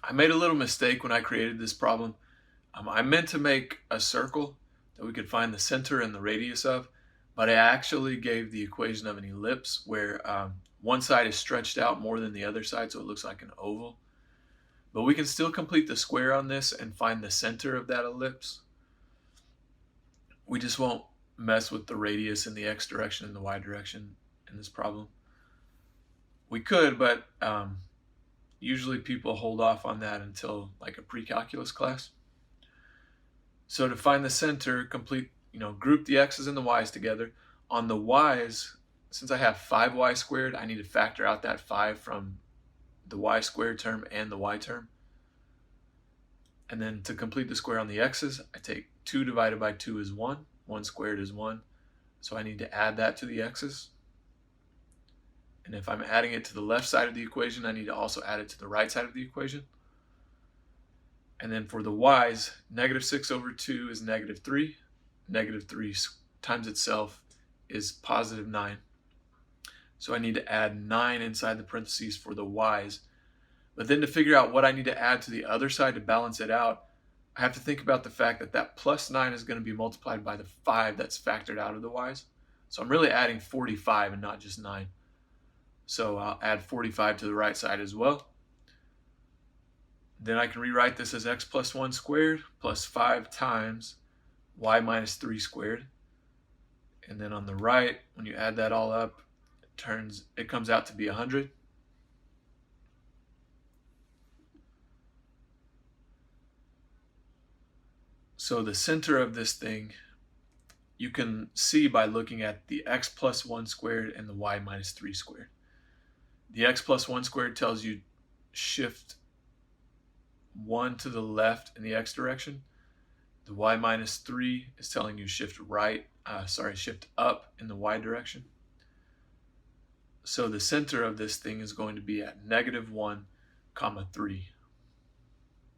I made a little mistake when I created this problem. I meant to make a circle that we could find the center and the radius of, but I actually gave the equation of an ellipse where one side is stretched out more than the other side, so it looks like an oval. But we can still complete the square on this and find the center of that ellipse. We just won't mess with the radius in the x direction and the y direction in this problem. We could, but usually people hold off on that until like a pre-calculus class. So to find the center, group the x's and the y's together. On the y's, since I have 5y squared, I need to factor out that 5 from the y squared term and the y term. And then to complete the square on the x's, I take 2 divided by 2 is 1. 1 squared is 1. So I need to add that to the x's. And if I'm adding it to the left side of the equation, I need to also add it to the right side of the equation. And then for the y's, -6 over 2 is -3. -3 times itself is +9. So I need to add 9 inside the parentheses for the y's. But then to figure out what I need to add to the other side to balance it out, I have to think about the fact that that +9 is going to be multiplied by the 5 that's factored out of the y's. So I'm really adding 45 and not just 9. So I'll add 45 to the right side as well. Then I can rewrite this as x plus 1 squared plus 5 times y minus 3 squared. And then on the right, when you add that all up, it comes out to be 100. So the center of this thing, you can see by looking at the x plus 1 squared and the y minus 3 squared. The x plus 1 squared tells you shift 1 to the left in the x direction. The y minus 3 is telling you shift up in the y direction. So the center of this thing is going to be at -1, 3.